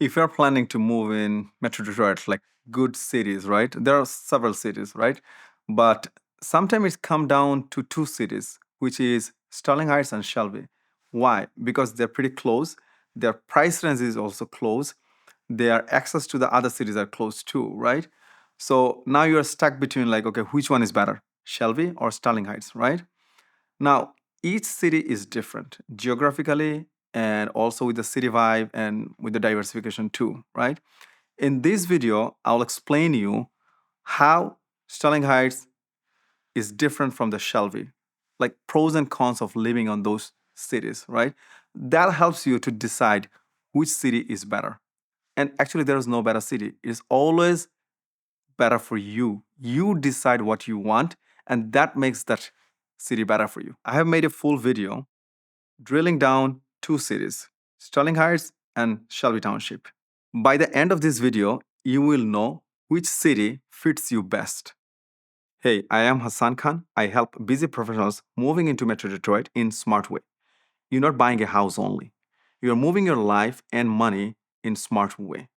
If you're planning to move in Metro Detroit, like good cities, right? There are several cities, right? But sometimes it's come down to two cities, which is Sterling Heights and Shelby. Why? Because they're pretty close. Their price range is also close. Their access to the other cities are close too, right? So now you're stuck between like, okay, which one is better, Shelby or Sterling Heights, right? Now, each city is different geographically and also with the city vibe and with the diversification too, right? In this video, I'll explain you how Sterling Heights is different from the Shelby, like pros and cons of living on those cities, right? That helps you to decide which city is better. And actually, there is no better city. It's always better for you. You decide what you want, and that makes that city better for you. I have made a full video drilling down two cities, Sterling Heights and Shelby Township. By the end of this video, you will know which city fits you best. Hey, I am Hassan Khan. I help busy professionals moving into Metro Detroit in smart way. You're not buying a house only. You're moving your life and money in smart way.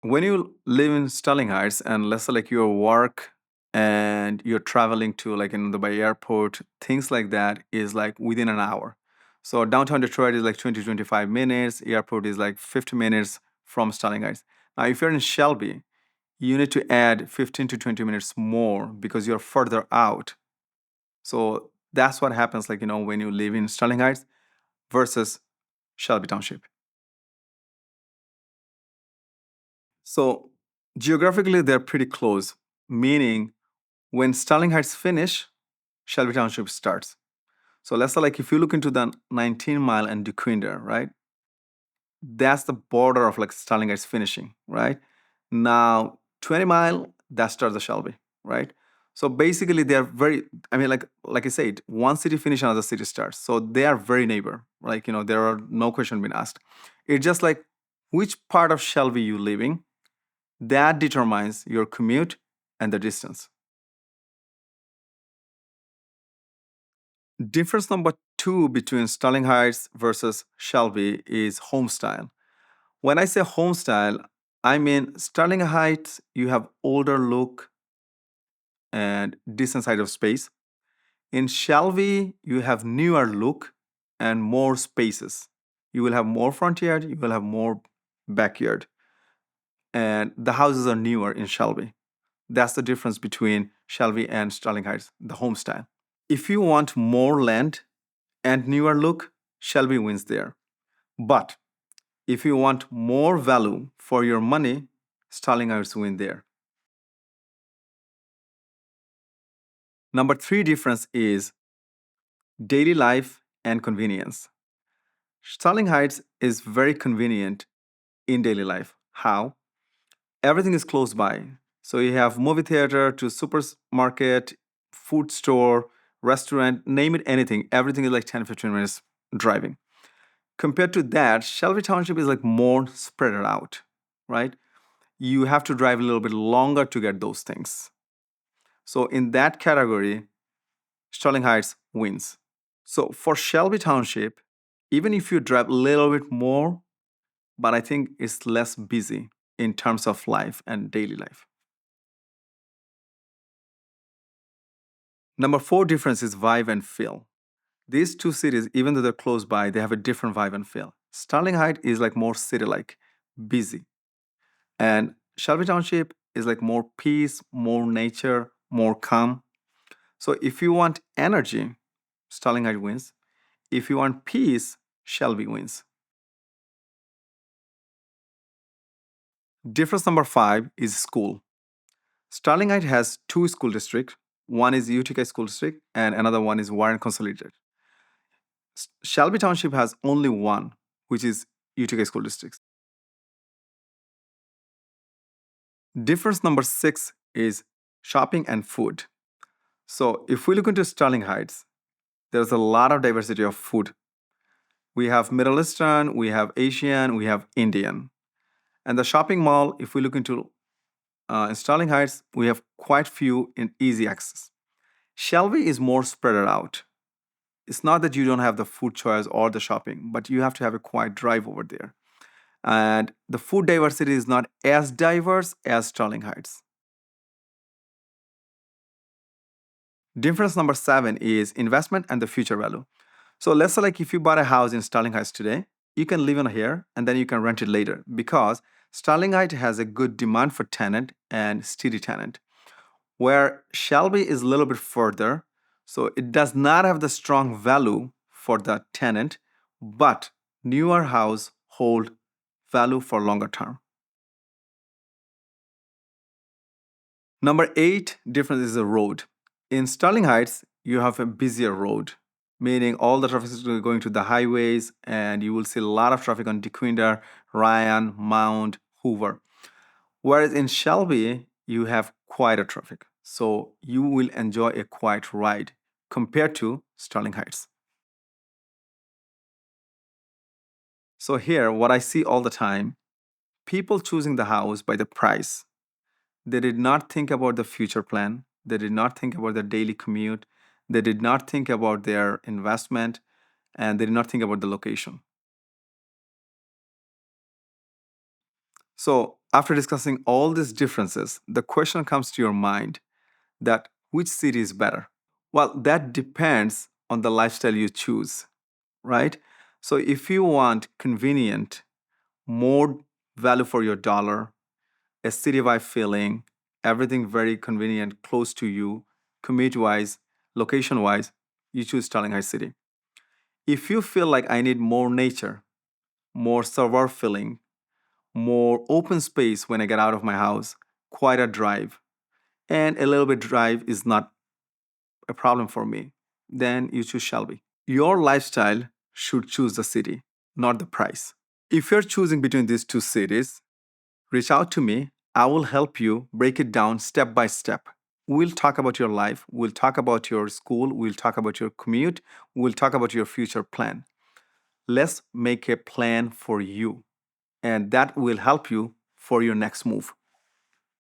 When you live in Sterling Heights and let's say like your work and you're traveling to like in the by airport, things like that is like within an hour. So downtown Detroit is like 20 to 25 minutes, airport is like 50 minutes from Sterling Heights. Now if you're in Shelby, you need to add 15 to 20 minutes more because you're further out. So that's what happens like when you live in Sterling Heights versus Shelby Township. So geographically they're pretty close, meaning when Sterling Heights finish, Shelby Township starts. So let's say like if you look into the 19 mile and Dequindre, right? That's the border of like Sterling Heights finishing, right? Now 20 mile, that starts the Shelby, right? So basically they are very, I mean, like I said, one city finish, another city starts. So they are very neighbor. Like, there are no question being asked. It's just like which part of Shelby you living, that determines your commute and the distance. Difference number two between Sterling Heights versus Shelby is home style. When I say home style, I mean Sterling Heights, you have older look and decent size of space. In Shelby, you have newer look and more spaces. You will have more front yard, you will have more backyard. And the houses are newer in Shelby. That's the difference between Shelby and Sterling Heights, the home style. If you want more land and newer look, Shelby wins there. But if you want more value for your money, Sterling Heights win there. Number three difference is daily life and convenience. Sterling Heights is very convenient in daily life. How? Everything is close by. So you have movie theater to supermarket, food store, restaurant, name it anything. Everything is like 10, 15 minutes driving. Compared to that, Shelby Township is like more spread out, right? You have to drive a little bit longer to get those things. So in that category, Sterling Heights wins. So for Shelby Township, even if you drive a little bit more, but I think it's less busy in terms of life and daily life. Number four difference is vibe and feel. These two cities, even though they're close by, they have a different vibe and feel. Sterling Heights is like more city-like, busy. And Shelby Township is like more peace, more nature, more calm. So if you want energy, Sterling Heights wins. If you want peace, Shelby wins. Difference number five is school. Sterling Heights has two school districts. One is UTK School District and another one is Warren Consolidated. Shelby Township has only one, which is UTK School District. Difference number six is shopping and food. So if we look into Sterling Heights, there's a lot of diversity of food. We have Middle Eastern, we have Asian, we have Indian. And the shopping mall, if we look into in Sterling Heights, we have quite few in easy access. Shelby is more spread out. It's not that you don't have the food choice or the shopping, but you have to have a quiet drive over there. And the food diversity is not as diverse as Sterling Heights. Difference number seven is investment and the future value. So let's say like if you bought a house in Sterling Heights today, you can live in here and then you can rent it later because Sterling Heights has a good demand for tenant and steady tenant. Where Shelby is a little bit further, so it does not have the strong value for the tenant, but newer house hold value for longer term. Number eight difference is the road. In Sterling Heights, you have a busier road, meaning all the traffic is going to the highways, and you will see a lot of traffic on DeQuinder, Ryan, Mount, Hoover. Whereas in Shelby, you have quieter traffic. So you will enjoy a quiet ride compared to Sterling Heights. So here, what I see all the time, people choosing the house by the price. They did not think about the future plan. They did not think about their daily commute. They did not think about their investment, and they did not think about the location. So after discussing all these differences, the question comes to your mind that which city is better? Well, that depends on the lifestyle you choose, right? So if you want convenient, more value for your dollar, a city vibe feeling, everything very convenient, close to you, commute wise, location wise, you choose Sterling Heights City. If you feel like I need more nature, more suburb feeling, more open space when I get out of my house, quieter drive, and a little bit drive is not a problem for me, then you choose Shelby. Your lifestyle should choose the city, not the price. If you're choosing between these two cities, reach out to me. I will help you break it down step by step. We'll talk about your life, we'll talk about your school, we'll talk about your commute, we'll talk about your future plan. Let's make a plan for you, and that will help you for your next move.